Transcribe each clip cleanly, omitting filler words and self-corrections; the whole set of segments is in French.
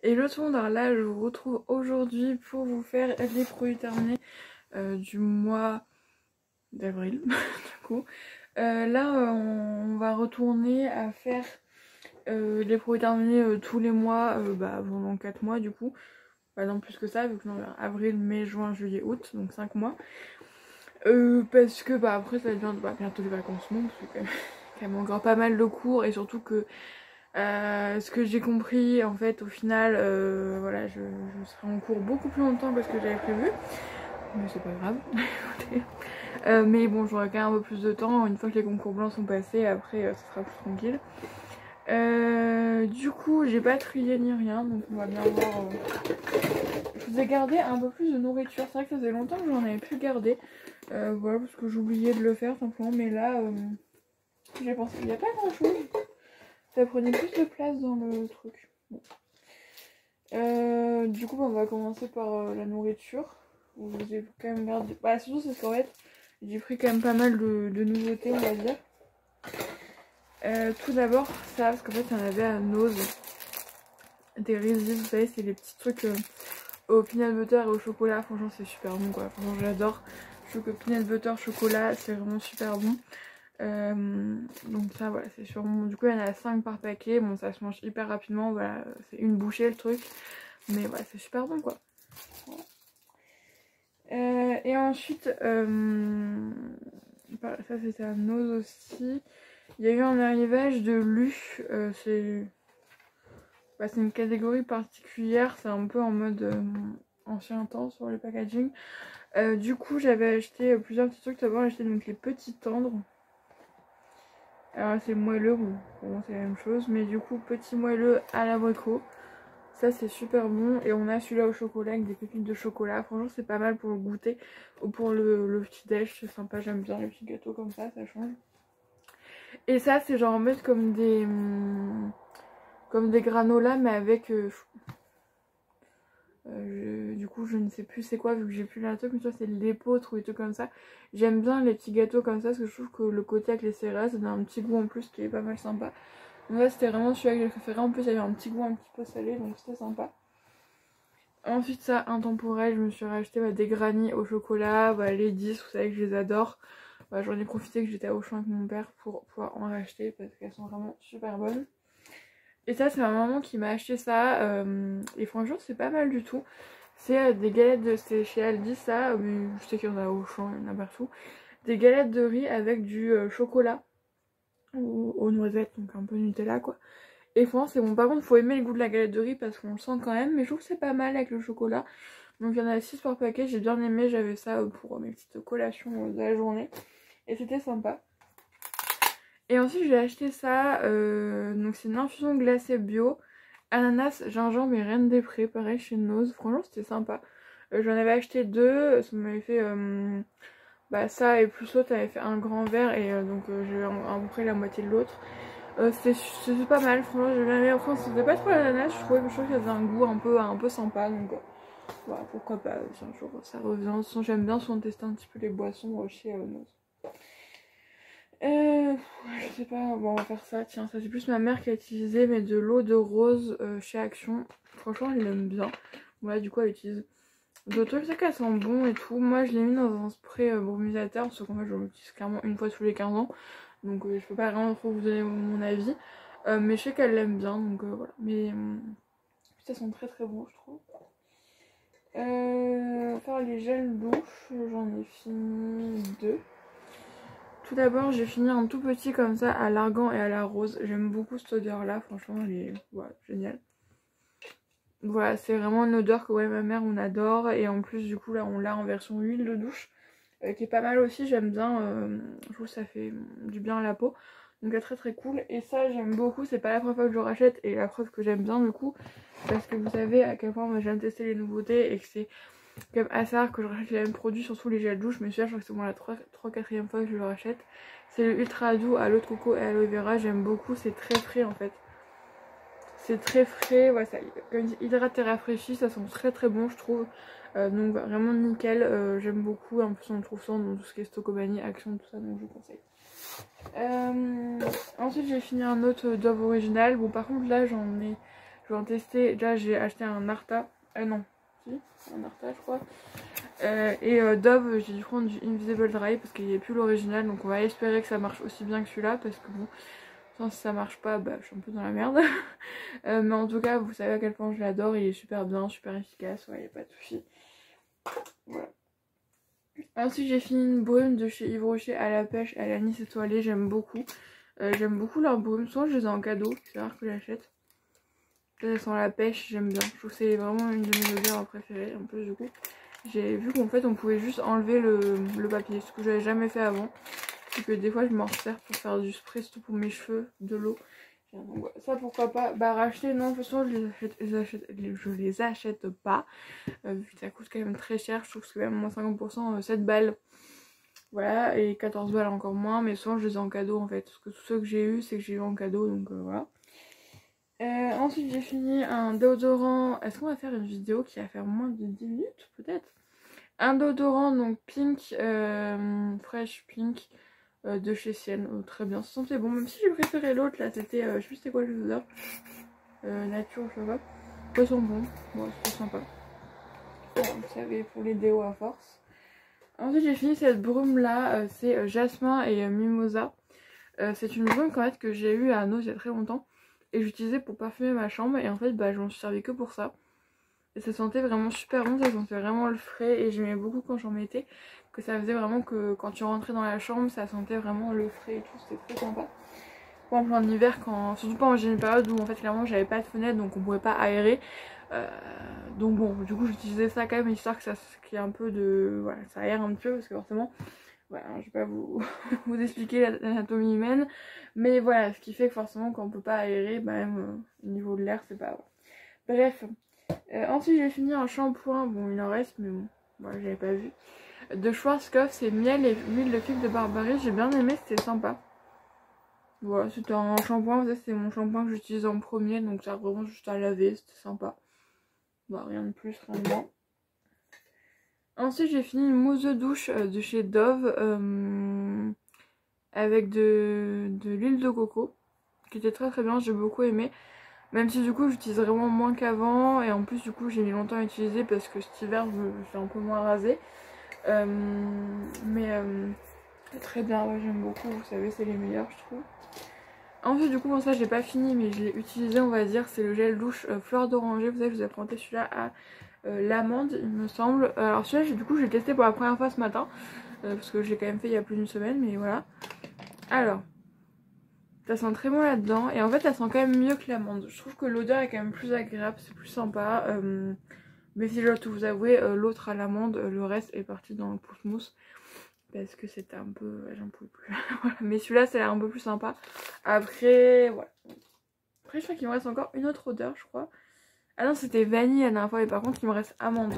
Et le alors là je vous retrouve aujourd'hui pour vous faire les produits terminés du mois d'avril du coup. Là on va retourner à faire les produits terminés tous les mois pendant 4 mois du coup. Bah non plus que ça vu que avril, mai, juin, juillet, août, donc 5 mois. Parce que après ça devient bientôt les vacances non, parce que quand même encore pas mal de cours et surtout que ce que j'ai compris en fait au final voilà je serai en cours beaucoup plus longtemps que ce que j'avais prévu, mais c'est pas grave. Mais bon j'aurai quand même un peu plus de temps une fois que les concours blancs sont passés, après ça sera plus tranquille. Du coup j'ai pas trié ni rien donc on va bien voir. Je vous ai gardé un peu plus de nourriture, c'est vrai que ça faisait longtemps que j'en avais plus gardé, voilà parce que j'oubliais de le faire simplement, mais là j'ai pensé il n'y a pas grand chose. Ça prenait plus de place dans le truc. Bon. Du coup, on va commencer par la nourriture. Je vous ai quand même gardé. Surtout, c'est qu'en fait, j'ai pris quand même pas mal de nouveautés, on va dire. Tout d'abord, ça, parce qu'en fait, il y en avait à Nose. Des Reese's, vous savez, c'est les petits trucs au peanut butter et au chocolat. Franchement, c'est super bon quoi. Franchement, j'adore. Je trouve que peanut butter, chocolat, c'est vraiment super bon. Donc ça voilà c'est sûrement, du coup il y en a 5 par paquet, bon ça se mange hyper rapidement, voilà c'est une bouchée le truc, mais voilà c'est super bon quoi. Voilà. Et ensuite ça c'était à Nose aussi, il y a eu un arrivage de Lu, c'est une catégorie particulière, c'est un peu en mode ancien temps sur le packaging. Du coup j'avais acheté plusieurs petits trucs, d'abord j'ai acheté donc les petits tendres. Alors c'est moelleux, bon pour moi c'est la même chose, mais du coup petit moelleux à l'abricot, ça c'est super bon. Et on a celui-là au chocolat avec des pépites de chocolat, franchement c'est pas mal pour le goûter ou pour le petit déj, c'est sympa, j'aime bien les petits gâteaux comme ça change. Et ça c'est genre en mode comme des granolas mais avec du coup je ne sais plus c'est quoi vu que j'ai plus la truc, mais tu vois c'est l'épeautre ou des trucs comme ça. J'aime bien les petits gâteaux comme ça parce que je trouve que le côté avec les céréales ça donne un petit goût en plus qui est pas mal sympa. Donc là c'était vraiment celui-là que j'ai préféré, en plus il y avait un petit goût un petit peu salé donc c'était sympa. Ensuite ça intemporel, je me suis racheté des granny au chocolat, les 10 vous savez que je les adore. J'en ai profité que j'étais à Auchan avec mon père pour pouvoir en racheter parce qu'elles sont vraiment super bonnes. Et ça c'est ma maman qui m'a acheté ça et franchement c'est pas mal du tout. C'est des galettes c'est chez Aldi ça, mais je sais qu'il y en a au Auchan, il y en a partout. Des galettes de riz avec du chocolat ou aux noisettes, donc un peu Nutella quoi. Et franchement c'est bon, par contre faut aimer le goût de la galette de riz parce qu'on le sent quand même, mais je trouve que c'est pas mal avec le chocolat. Donc il y en a 6 par paquet, j'ai bien aimé, j'avais ça pour mes petites collations de la journée. Et c'était sympa. Et ensuite j'ai acheté ça, donc c'est une infusion glacée bio, ananas, gingembre et reine des prés, pareil chez Nose, franchement c'était sympa. J'en avais acheté 2, ça m'avait fait ça et plus l'autre avait fait un grand verre et donc j'ai eu à peu près la moitié de l'autre. C'était pas mal, franchement j'ai bien aimé, enfin c'était pas trop l'ananas, je trouvais qu'il y avait un goût un peu sympa, donc voilà pourquoi pas si un jour ça revient. Sinon j'aime bien souvent tester un petit peu les boissons chez Nose. Je sais pas, bon on va faire ça, tiens ça c'est plus ma mère qui a utilisé, mais de l'eau de rose chez Action, franchement elle aime bien. Voilà du coup elle utilise d'autres trucs, c'est qu'elle sent bon et tout. Moi je l'ai mis dans un spray brumisateur, parce qu'en fait je l'utilise clairement une fois tous les 15 ans, donc je peux pas vraiment trop vous donner mon avis, mais je sais qu'elle l'aime bien, donc voilà. Mais ça sent très très bon je trouve. Faire les gels douche, j'en ai fini 2. Tout d'abord j'ai fini un tout petit comme ça à l'argan et à la rose. J'aime beaucoup cette odeur là, franchement elle est géniale. Voilà c'est vraiment une odeur que ma mère on adore. Et en plus du coup là on l'a en version huile de douche qui est pas mal aussi, j'aime bien. Je trouve que ça fait du bien à la peau. Donc très très cool. Et ça j'aime beaucoup, c'est pas la première fois que je le rachète et la preuve que j'aime bien du coup. Parce que vous savez à quel point moi j'aime tester les nouveautés et que c'est quand même assez rare que je rachète les mêmes produits, surtout les gels douche. Mais celui-là je crois que c'est au moins la 3-4ème fois que je le rachète. C'est le ultra doux à l'eau de coco et aloe vera, j'aime beaucoup, c'est très frais en fait. C'est très frais, ça hydrate et rafraîchit, ça sent très très bon je trouve. Donc vraiment nickel, j'aime beaucoup. En plus on le trouve souvent dans tout ce qui est Stocomanie, Action, tout ça, donc je vous conseille. Ensuite j'ai fini un autre Dove original. Bon par contre là j'en ai, Je vais en tester. Déjà j'ai acheté un Arta. Non, si, un Arta je crois. Dove, j'ai dû prendre du Invisible Dry parce qu'il n'y a plus l'original. Donc on va espérer que ça marche aussi bien que celui-là. Parce que bon, si ça marche pas, bah je suis un peu dans la merde. Mais en tout cas, vous savez à quel point je l'adore. Il est super bien, super efficace. Ouais, il n'y a pas de souci. Voilà. Ensuite j'ai fini une brume de chez Yves Rocher à la pêche à l'anis étoilé, j'aime beaucoup. J'aime beaucoup leurs brumes, souvent je les ai en cadeau, c'est rare que j'achète. Là elles sont la pêche, j'aime bien, je trouve que c'est vraiment une de mes odeurs préférées en plus du coup. J'ai vu qu'en fait on pouvait juste enlever le papier, ce que j'avais jamais fait avant. C'est que des fois je m'en sers pour faire du spray, surtout pour mes cheveux, de l'eau. Donc ça pourquoi pas, bah racheter non, de toute façon je les achète pas. Vu que ça coûte quand même très cher, je trouve que c'est quand même moins 50%, 7 balles. Voilà, et 14 balles encore moins, mais souvent je les ai en cadeau en fait. Parce que tous ceux que j'ai eu, c'est que j'ai eu en cadeau, donc voilà. Ensuite j'ai fini un déodorant. Est-ce qu'on va faire une vidéo qui va faire moins de 10 minutes peut-être? Un déodorant donc pink, fresh pink de chez Sienne. Très bien, ça sentait bon, même si j'ai préféré l'autre là, c'était, je sais plus c'était quoi les odeurs. Nature, je sais pas. Poisson bon, bon c'est sympa. Vous savez, pour les déos à force. Ensuite j'ai fini cette brume là, c'est jasmin et mimosa. C'est une brume en fait, que j'ai eue à Nos il y a très longtemps. Et j'utilisais pour parfumer ma chambre. Et en fait bah, je m'en suis servi que pour ça. Et ça sentait vraiment super bon, ça sentait vraiment le frais. Et j'aimais beaucoup quand j'en mettais. Que ça faisait vraiment que quand tu rentrais dans la chambre, ça sentait vraiment le frais et tout. C'était très sympa. Par exemple en hiver, surtout pas j'ai une période où en fait clairement j'avais pas de fenêtre donc on pouvait pas aérer. Donc bon, du coup j'utilisais ça quand même histoire que ça qu'il y ait un peu de... Voilà, ça aère un petit peu parce que forcément, voilà, je vais pas vous, vous expliquer l'anatomie humaine. Mais voilà, ce qui fait que forcément quand on peut pas aérer, bah même au niveau de l'air c'est pas... Bref, ensuite j'ai fini un shampoing, bon il en reste mais bon, voilà, j'avais pas vu. De Schwarzkopf, c'est miel et huile de figue de barbarie, j'ai bien aimé, c'était sympa. Voilà, c'était un shampoing, c'est mon shampoing que j'utilise en premier, donc ça vraiment juste à laver, c'était sympa. Bah rien de plus, rien de moins. Ensuite j'ai fini une mousse de douche de chez Dove avec de l'huile de coco, qui était très très bien, j'ai beaucoup aimé. Même si du coup j'utilise vraiment moins qu'avant, et en plus du coup j'ai mis longtemps à utiliser parce que cet hiver je suis un peu moins rasée. Très bien, ouais, j'aime beaucoup, vous savez c'est les meilleurs je trouve. Ensuite du coup bon ça j'ai pas fini mais je l'ai utilisé on va dire, c'est le gel douche fleur d'oranger, vous savez je vous ai présenté celui-là à l'amande il me semble. Alors celui-là du coup je l'ai testé pour la première fois ce matin parce que je l'ai quand même fait il y a plus d'une semaine mais voilà. Alors ça sent très bon là-dedans et en fait ça sent quand même mieux que l'amande. Je trouve que l'odeur est quand même plus agréable, c'est plus sympa. Mais si je dois tout vous avouer, l'autre à l'amande, le reste est parti dans le pouce-mousse. Parce que c'était un peu... j'en pouvais plus. Voilà. Mais celui-là, ça a l'air un peu plus sympa. Après, voilà. Après, je crois qu'il me reste encore une autre odeur, je crois. Ah non, c'était vanille la dernière fois. Et par contre, il me reste amande.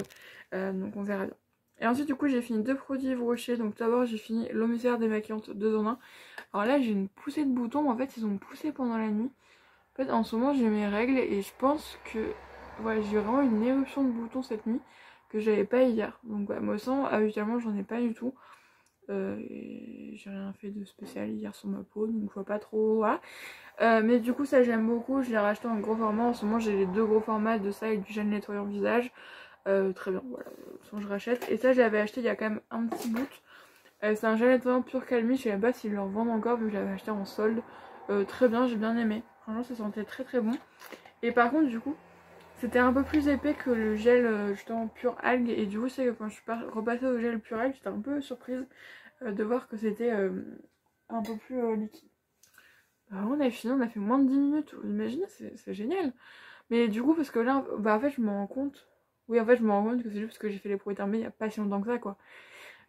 Donc on verra bien. Et ensuite, du coup, j'ai fini deux produits Yves Rocher. Donc d'abord, j'ai fini l'eau micellaire démaquillante 2 en 1. Alors là, j'ai une poussée de boutons. En fait, ils ont poussé pendant la nuit. En fait, en ce moment, j'ai mes règles. Et je pense que... voilà, j'ai vraiment une éruption de boutons cette nuit. Que j'avais pas hier. Donc voilà, moi, sans, habituellement, j'en ai pas du tout. J'ai rien fait de spécial hier sur ma peau donc je vois pas trop, voilà. Mais du coup ça j'aime beaucoup, je l'ai racheté en gros format. En ce moment j'ai les deux gros formats de ça et du gel nettoyant visage. Très bien, voilà, je rachète. Et ça j'avais acheté il y a quand même un petit bout. C'est un gel nettoyant pur calmie, je sais même pas s'ils le revendent encore vu que je l'avais acheté en solde. Très bien, j'ai bien aimé, franchement ça sentait très très bon. Et par contre du coup c'était un peu plus épais que le gel justement pur algue. Et du coup c'est que quand je suis repassée au gel pur algue j'étais un peu surprise de voir que c'était un peu plus liquide. Alors on a fini, on a fait moins de 10 minutes, vous imaginez, c'est génial. Mais du coup parce que là, bah en fait je me rends compte, oui en fait je me rends compte que c'est juste parce que j'ai fait les produits terminés il n'y a pas si longtemps que ça quoi.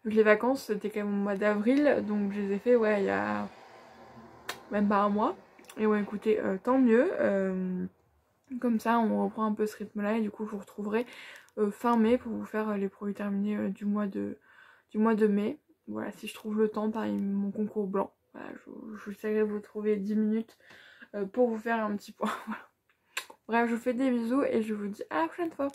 Vu que les vacances c'était quand même au mois d'avril, donc je les ai fait ouais il y a même pas un mois. Et ouais écoutez, tant mieux, comme ça on reprend un peu ce rythme là et du coup je vous retrouverai fin mai pour vous faire les produits terminés du mois de mai. Voilà, si je trouve le temps par mon concours blanc. Voilà, j'essaierai de vous trouver 10 minutes pour vous faire un petit point. Voilà. Bref, je vous fais des bisous et je vous dis à la prochaine fois.